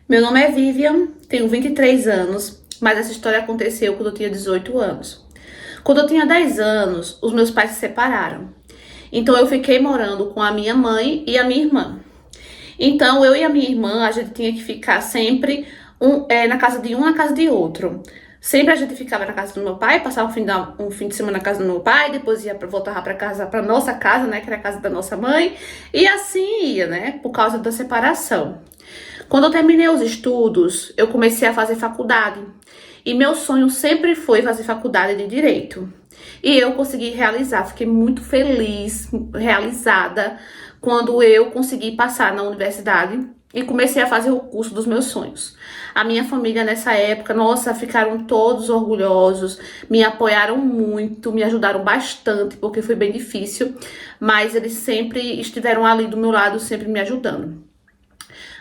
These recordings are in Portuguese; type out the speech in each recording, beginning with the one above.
Meu nome é Vivian, tenho 23 anos, mas essa história aconteceu quando eu tinha 18 anos. Quando eu tinha 10 anos, os meus pais se separaram. Então eu fiquei morando com a minha mãe e a minha irmã. Então eu e a minha irmã, a gente tinha que ficar sempre na casa de um, na casa de outro. Sempre a gente ficava na casa do meu pai, passava um fim de semana na casa do meu pai, depois voltava para casa, para nossa casa, né, que era a casa da nossa mãe, e assim ia, né, por causa da separação. Quando eu terminei os estudos, eu comecei a fazer faculdade. E meu sonho sempre foi fazer faculdade de Direito. E eu consegui realizar, fiquei muito feliz, realizada, quando eu consegui passar na universidade e comecei a fazer o curso dos meus sonhos. A minha família nessa época, nossa, ficaram todos orgulhosos, me apoiaram muito, me ajudaram bastante, porque foi bem difícil, mas eles sempre estiveram ali do meu lado, sempre me ajudando.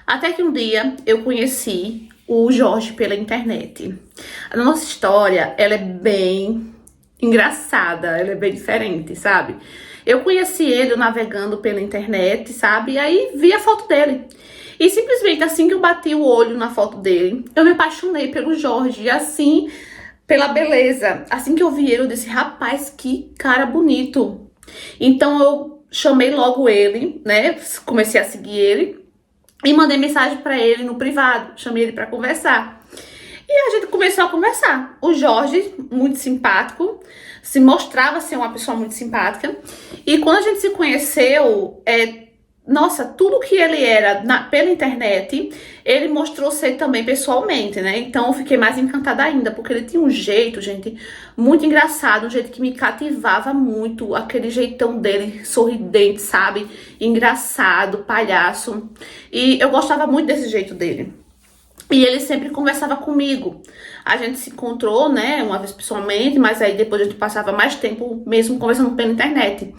Até que um dia eu conheci o Jorge pela internet. A nossa história, ela é bem engraçada, ela é bem diferente, sabe? Eu conheci ele navegando pela internet, sabe? E aí vi a foto dele. E simplesmente assim que eu bati o olho na foto dele, eu me apaixonei pelo Jorge. E assim, pela beleza. Assim que eu vi ele, eu disse, rapaz, que cara bonito. Então eu chamei logo ele, né? Comecei a seguir ele. E mandei mensagem pra ele no privado, chamei ele pra conversar. E a gente começou a conversar. O Jorge, muito simpático, se mostrava ser uma pessoa muito simpática. E quando a gente se conheceu, nossa, tudo que ele era pela internet, ele mostrou ser também pessoalmente, né? Então eu fiquei mais encantada ainda, porque ele tinha um jeito, gente, muito engraçado, um jeito que me cativava muito, aquele jeitão dele, sorridente, sabe? Engraçado, palhaço. E eu gostava muito desse jeito dele. E ele sempre conversava comigo. A gente se encontrou, né, uma vez pessoalmente, mas aí depois a gente passava mais tempo mesmo conversando pela internet.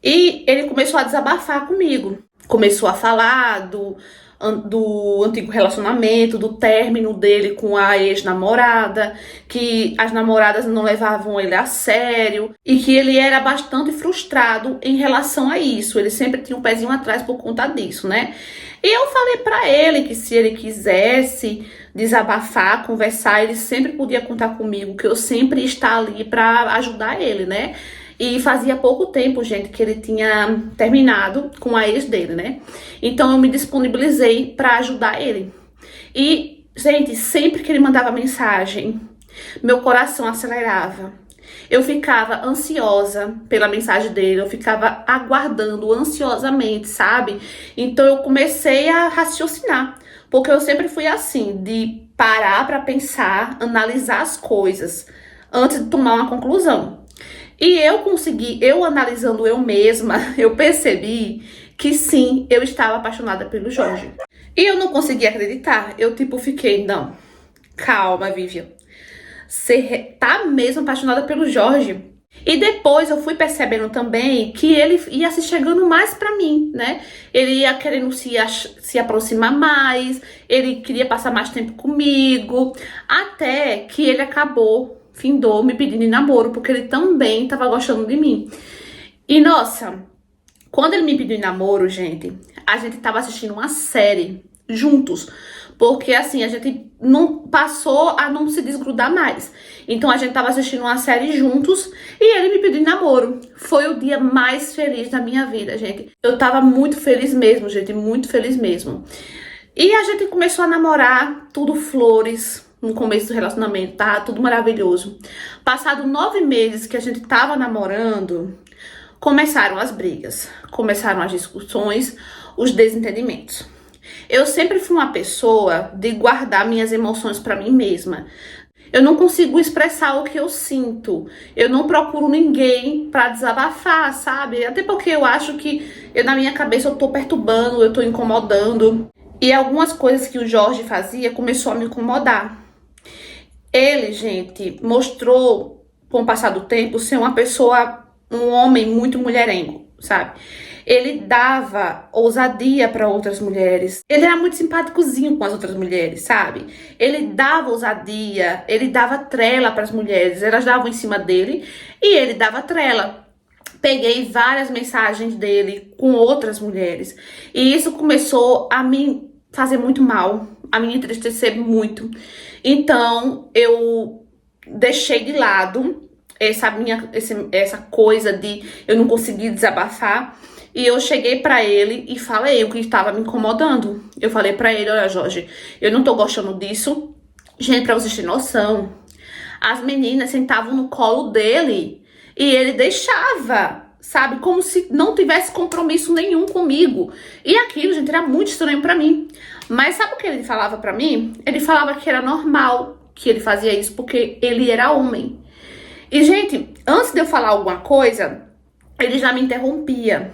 E ele começou a desabafar comigo. Começou a falar do antigo relacionamento, do término dele com a ex-namorada, que as namoradas não levavam ele a sério e que ele era bastante frustrado em relação a isso. Ele sempre tinha um pezinho atrás por conta disso, né? E eu falei pra ele que se ele quisesse desabafar, conversar, ele sempre podia contar comigo, que eu sempre ia estar ali pra ajudar ele, né? E fazia pouco tempo, gente, que ele tinha terminado com a ex dele, né? Então eu me disponibilizei pra ajudar ele. E, gente, sempre que ele mandava mensagem, meu coração acelerava. Eu ficava ansiosa pela mensagem dele, eu ficava aguardando ansiosamente, sabe? Então eu comecei a raciocinar, porque eu sempre fui assim, de parar pra pensar, analisar as coisas antes de tomar uma conclusão. E eu analisando eu mesma, eu percebi que sim, eu estava apaixonada pelo Jorge. E eu não consegui acreditar. Eu fiquei, não, calma, Vivian. Você tá mesmo apaixonada pelo Jorge? E depois eu fui percebendo também que ele ia se chegando mais pra mim, né? Ele ia querendo se aproximar mais, ele queria passar mais tempo comigo, até que ele findou me pedindo em namoro, porque ele também tava gostando de mim. E nossa, quando ele me pediu em namoro, gente, a gente tava assistindo uma série juntos. Porque assim, a gente não passou a não se desgrudar mais. Então a gente tava assistindo uma série juntos e ele me pediu em namoro. Foi o dia mais feliz da minha vida, gente. Eu tava muito feliz mesmo, gente, muito feliz mesmo. E a gente começou a namorar, tudo flores. No começo do relacionamento, tá tudo maravilhoso. Passado 9 meses que a gente tava namorando, começaram as brigas, começaram as discussões, os desentendimentos. Eu sempre fui uma pessoa de guardar minhas emoções pra mim mesma. Eu não consigo expressar o que eu sinto. Eu não procuro ninguém pra desabafar, sabe? Até porque eu acho que na minha cabeça eu tô perturbando, eu tô incomodando. E algumas coisas que o Jorge fazia começou a me incomodar. Ele, gente, mostrou, com o passar do tempo, ser um homem muito mulherengo, sabe? Ele dava ousadia para outras mulheres. Ele era muito simpáticozinho com as outras mulheres, sabe? Ele dava ousadia, ele dava trela para as mulheres. Elas davam em cima dele e ele dava trela. Peguei várias mensagens dele com outras mulheres. E isso começou a me fazer muito mal, a me entristecer muito. Então, eu deixei de lado essa coisa de eu não conseguir desabafar. E eu cheguei pra ele e falei o que estava me incomodando. Eu falei pra ele, olha, Jorge, eu não tô gostando disso. Gente, pra vocês terem noção, as meninas sentavam no colo dele e ele deixava, sabe? Como se não tivesse compromisso nenhum comigo. E aquilo, gente, era muito estranho pra mim. Mas sabe o que ele falava pra mim? Ele falava que era normal que ele fazia isso porque ele era homem. E, gente, antes de eu falar alguma coisa, ele já me interrompia.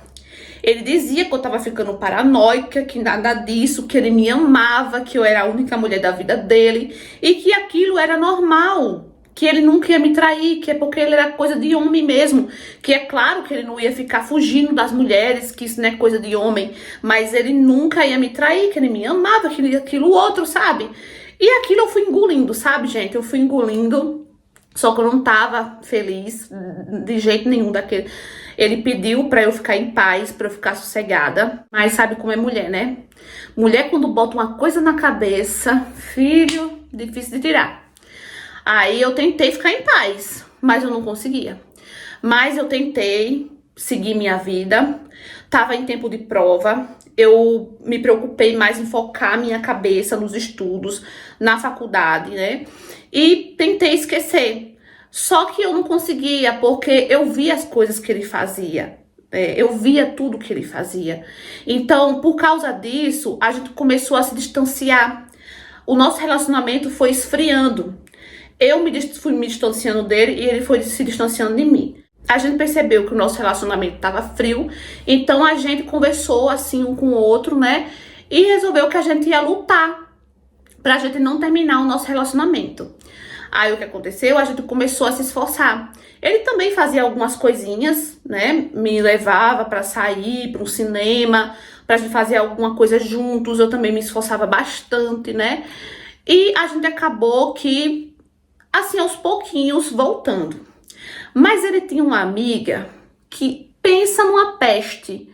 Ele dizia que eu tava ficando paranoica, que nada disso, que ele me amava, que eu era a única mulher da vida dele e que aquilo era normal, que ele nunca ia me trair, que é porque ele era coisa de homem mesmo, que é claro que ele não ia ficar fugindo das mulheres, que isso não é coisa de homem, mas ele nunca ia me trair, que ele me amava, que aquilo outro, sabe? E aquilo eu fui engolindo, sabe, gente? Eu fui engolindo, só que eu não tava feliz de jeito nenhum daquele. Ele pediu pra eu ficar em paz, pra eu ficar sossegada. Mas sabe como é mulher, né? Mulher, quando bota uma coisa na cabeça, filho, difícil de tirar. Aí eu tentei ficar em paz, mas eu não conseguia. Mas eu tentei seguir minha vida. Tava em tempo de prova. Eu me preocupei mais em focar minha cabeça nos estudos, na faculdade, né? E tentei esquecer. Só que eu não conseguia, porque eu via as coisas que ele fazia. Eu via tudo que ele fazia. Então, por causa disso, a gente começou a se distanciar. O nosso relacionamento foi esfriando. Eu fui me distanciando dele e ele foi se distanciando de mim. A gente percebeu que o nosso relacionamento estava frio. Então, a gente conversou assim um com o outro, né? E resolveu que a gente ia lutar pra gente não terminar o nosso relacionamento. Aí o que aconteceu? A gente começou a se esforçar. Ele também fazia algumas coisinhas, né? Me levava pra sair, para um cinema, pra gente fazer alguma coisa juntos. Eu também me esforçava bastante, né? E a gente acabou que, assim, aos pouquinhos, voltando. Mas ele tinha uma amiga que pensa numa peste.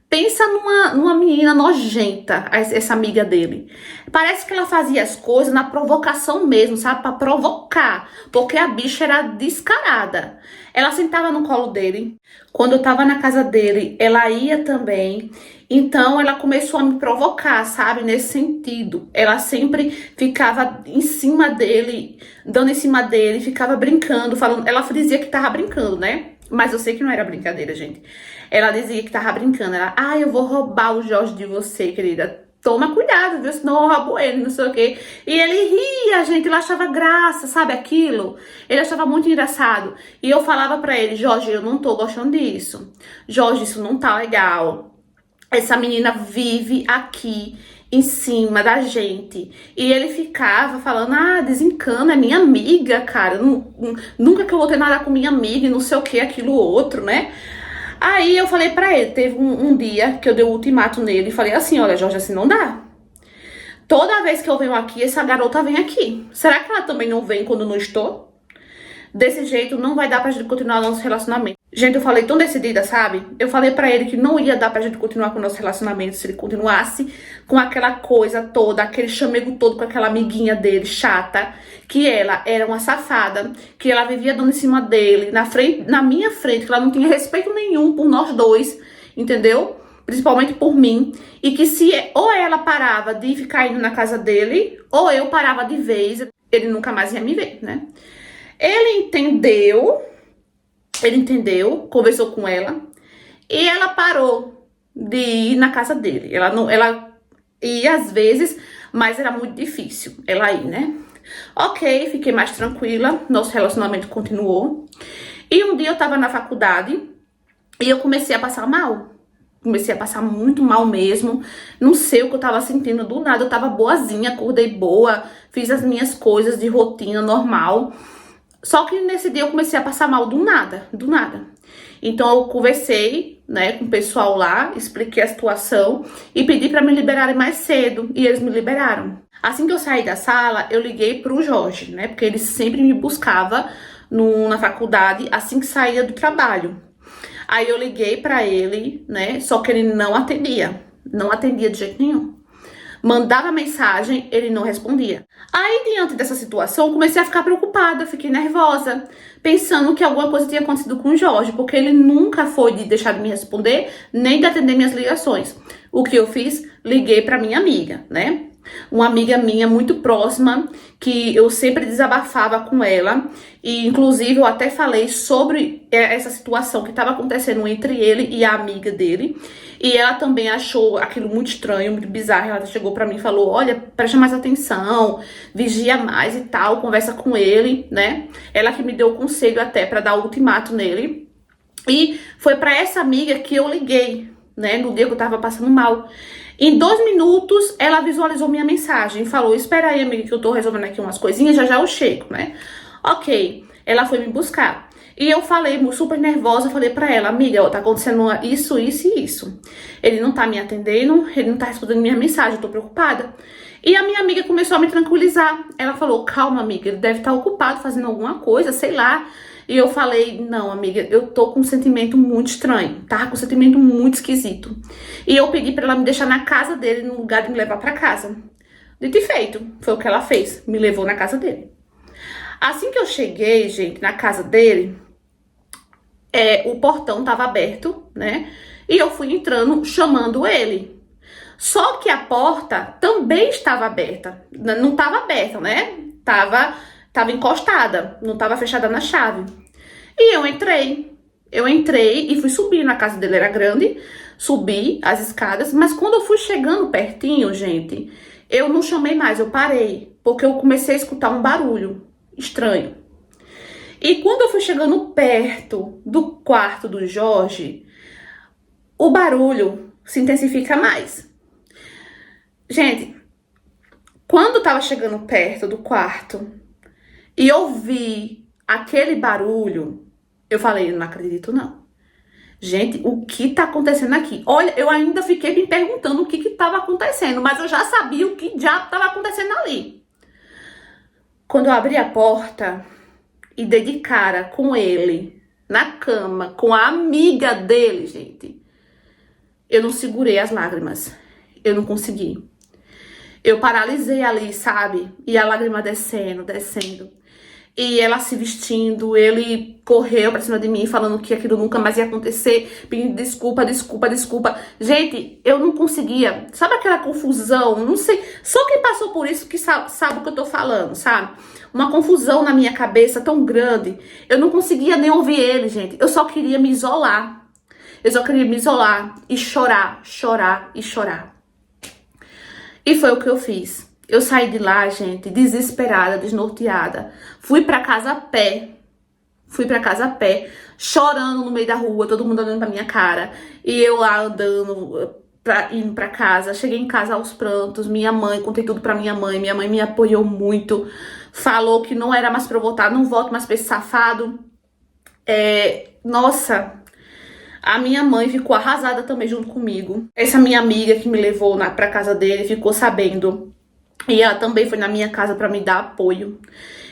Pensa numa menina nojenta, essa amiga dele. Parece que ela fazia as coisas na provocação mesmo, sabe? Pra provocar. Porque a bicha era descarada. Ela sentava no colo dele. Quando eu tava na casa dele, ela ia também. Então, ela começou a me provocar, sabe? Nesse sentido. Ela sempre ficava em cima dele, dando em cima dele, ficava brincando, falando. Ela dizia que tava brincando, né? Mas eu sei que não era brincadeira, gente. Ela dizia que tava brincando. Ela, eu vou roubar o Jorge de você, querida. Toma cuidado, viu? Senão eu roubo ele, não sei o quê. E ele ria, gente. Ele achava graça, sabe aquilo? Ele achava muito engraçado. E eu falava pra ele, Jorge, eu não tô gostando disso. Jorge, isso não tá legal. Essa menina vive aqui em cima da gente. E ele ficava falando, desencana, é minha amiga, cara. Nunca que eu vou ter nada com minha amiga e não sei o que, aquilo outro, né? Aí eu falei pra ele, teve um dia que eu dei um ultimato nele e falei assim, olha, Jorge, assim não dá. Toda vez que eu venho aqui, essa garota vem aqui. Será que ela também não vem quando eu não estou? Desse jeito não vai dar pra gente continuar nosso relacionamento. Gente, eu falei tão decidida, sabe? Eu falei pra ele que não ia dar pra gente continuar com o nosso relacionamento se ele continuasse com aquela coisa toda, aquele chamego todo com aquela amiguinha dele, chata, que ela era uma safada, que ela vivia dando em cima dele, na minha frente, que ela não tinha respeito nenhum por nós dois, entendeu? Principalmente por mim, e que se ou ela parava de ficar indo na casa dele, ou eu parava de vez, ele nunca mais ia me ver, né? Ele entendeu, conversou com ela e ela parou de ir na casa dele. Ela ia às vezes, mas era muito difícil ela ir, né? Ok, fiquei mais tranquila, nosso relacionamento continuou. E um dia eu tava na faculdade e eu comecei a passar mal. Comecei a passar muito mal mesmo. Não sei o que eu tava sentindo. Do nada eu tava boazinha, acordei boa, fiz as minhas coisas de rotina normal. Só que nesse dia eu comecei a passar mal do nada. Então eu conversei, né, com o pessoal lá, expliquei a situação e pedi pra me liberarem mais cedo. E eles me liberaram. Assim que eu saí da sala, eu liguei pro Jorge, né, porque ele sempre me buscava na faculdade assim que saía do trabalho. Aí eu liguei pra ele, né, só que ele não atendia. Não atendia de jeito nenhum. Mandava mensagem, ele não respondia. Aí, diante dessa situação, comecei a ficar preocupada, fiquei nervosa, pensando que alguma coisa tinha acontecido com o Jorge, porque ele nunca foi de deixar de me responder, nem de atender minhas ligações. O que eu fiz? Liguei para minha amiga, né? Uma amiga minha muito próxima, que eu sempre desabafava com ela, e inclusive eu até falei sobre essa situação que estava acontecendo entre ele e a amiga dele, e ela também achou aquilo muito estranho, muito bizarro. Ela chegou pra mim e falou: olha, presta mais atenção, vigia mais e tal, conversa com ele, né? Ela que me deu o conselho até pra dar o ultimato nele. E foi pra essa amiga que eu liguei, né, no dia que eu tava passando mal. Em 2 minutos, ela visualizou minha mensagem e falou: espera aí, amiga, que eu tô resolvendo aqui umas coisinhas, já já eu chego, né? Ok, ela foi me buscar. E eu falei, super nervosa, falei pra ela: amiga, ó, tá acontecendo isso, isso e isso. Ele não tá me atendendo, ele não tá respondendo minha mensagem, eu tô preocupada. E a minha amiga começou a me tranquilizar. Ela falou: calma, amiga, ele deve estar ocupado fazendo alguma coisa, sei lá. E eu falei: não, amiga, eu tô com um sentimento muito estranho, tá? Com um sentimento muito esquisito. E eu pedi pra ela me deixar na casa dele, no lugar de me levar pra casa. Dito e feito, foi o que ela fez, me levou na casa dele. Assim que eu cheguei, gente, na casa dele, o portão tava aberto, né? E eu fui entrando, chamando ele. Só que a porta também estava aberta. Não estava aberta, né? Tava encostada, não estava fechada na chave. E eu entrei. Eu entrei e fui subir. Na casa dele era grande. Subi as escadas. Mas quando eu fui chegando pertinho, gente, eu não chamei mais, eu parei. Porque eu comecei a escutar um barulho estranho. E quando eu fui chegando perto do quarto do Jorge, o barulho se intensifica mais. Gente, quando eu tava chegando perto do quarto e ouvi aquele barulho, eu falei: não acredito não. Gente, o que tá acontecendo aqui? Olha, eu ainda fiquei me perguntando o que tava acontecendo, mas eu já sabia o que diabo tava acontecendo ali. Quando eu abri a porta e dei de cara com ele, na cama, com a amiga dele, gente, eu não segurei as lágrimas. Eu não consegui. Eu paralisei ali, sabe? E a lágrima descendo, descendo. E ela se vestindo, ele correu pra cima de mim, falando que aquilo nunca mais ia acontecer, pedindo desculpa, desculpa, desculpa. Gente, eu não conseguia. Sabe aquela confusão? Não sei. Só quem passou por isso que sabe o que eu tô falando, sabe? Uma confusão na minha cabeça tão grande. Eu não conseguia nem ouvir ele, gente. Eu só queria me isolar. Eu só queria me isolar e chorar, chorar e chorar. E foi o que eu fiz. Eu saí de lá, gente, desesperada, desnorteada. Fui pra casa a pé. Fui pra casa a pé, chorando no meio da rua, todo mundo olhando pra minha cara. E eu lá andando, indo pra casa. Cheguei em casa aos prantos. Minha mãe, contei tudo pra minha mãe. Minha mãe me apoiou muito. Falou que não era mais pra eu voltar. Não volto mais pra esse safado. Nossa... A minha mãe ficou arrasada também junto comigo. Essa minha amiga que me levou pra casa dele ficou sabendo. E ela também foi na minha casa pra me dar apoio.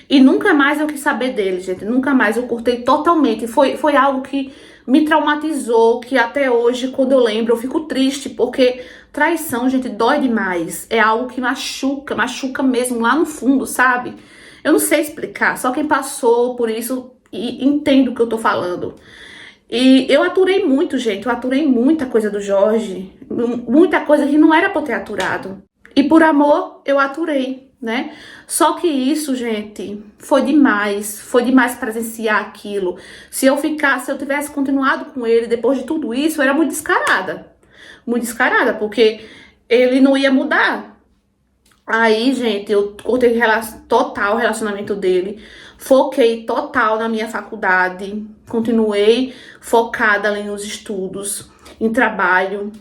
E nunca mais eu quis saber dele, gente. Nunca mais eu cortei totalmente. Foi algo que me traumatizou, que até hoje, quando eu lembro, eu fico triste. Porque traição, gente, dói demais. É algo que machuca, machuca mesmo lá no fundo, sabe? Eu não sei explicar. Só quem passou por isso entende o que eu tô falando. E eu aturei muito, gente, eu aturei muita coisa do Jorge, muita coisa que não era pra eu ter aturado. E por amor, eu aturei, né? Só que isso, gente, foi demais presenciar aquilo. Se eu tivesse continuado com ele depois de tudo isso, eu era muito descarada, porque ele não ia mudar. Aí, gente, eu cortei total o relacionamento dele, foquei total na minha faculdade, continuei focada ali nos estudos, em trabalho.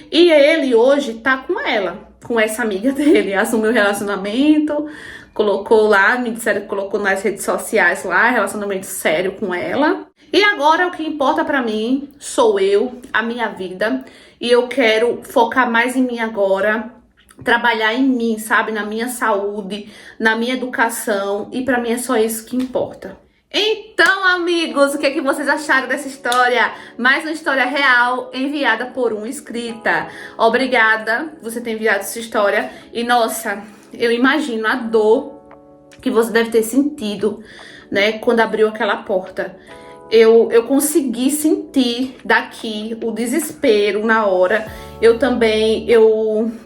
E ele hoje tá com ela, com essa amiga dele, assumiu o relacionamento, colocou lá, me disseram que colocou nas redes sociais lá, relacionamento sério com ela. E agora o que importa pra mim sou eu, a minha vida, e eu quero focar mais em mim agora, trabalhar em mim, sabe? Na minha saúde, na minha educação, e pra mim é só isso que importa. Então, amigos, o que é que vocês acharam dessa história? Mais uma história real enviada por uma inscrita. Obrigada por você ter enviado essa história. E, nossa, eu imagino a dor que você deve ter sentido, né, quando abriu aquela porta. Eu consegui sentir daqui o desespero na hora.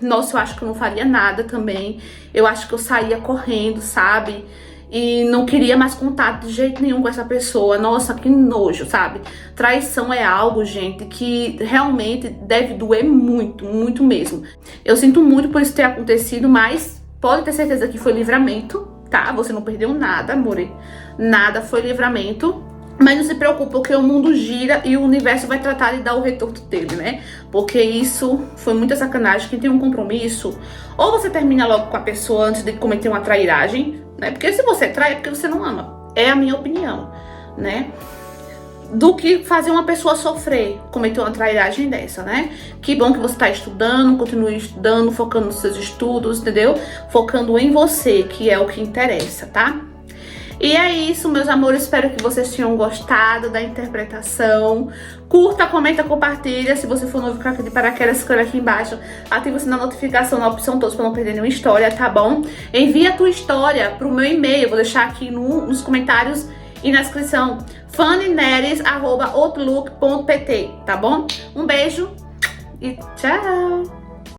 Nossa, eu acho que eu não faria nada também. Eu acho que eu saía correndo, sabe? E não queria mais contato de jeito nenhum com essa pessoa. Nossa, que nojo, sabe? Traição é algo, gente, que realmente deve doer muito, muito mesmo. Eu sinto muito por isso ter acontecido, mas pode ter certeza que foi livramento, tá? Você não perdeu nada, amore. Nada, foi livramento. Mas não se preocupe, porque o mundo gira e o universo vai tratar de dar o retorno dele, né? Porque isso foi muita sacanagem. Quem tem um compromisso, ou você termina logo com a pessoa antes de cometer uma trairagem, né? Porque se você trai é porque você não ama. É a minha opinião, né? Do que fazer uma pessoa sofrer, cometer uma trairagem dessa, né? Que bom que você tá estudando, continue estudando, focando nos seus estudos, entendeu? Focando em você, que é o que interessa, tá? E é isso, meus amores, espero que vocês tenham gostado da interpretação. Curta, comenta, compartilha. Se você for novo aqui de paraquedas, escreve aqui embaixo. Ativa o sininho da notificação na opção todos para não perder nenhuma história, tá bom? Envia a tua história pro meu e-mail, vou deixar aqui nos comentários e na descrição, fannyneres@outlook.pt, tá bom? Um beijo e tchau!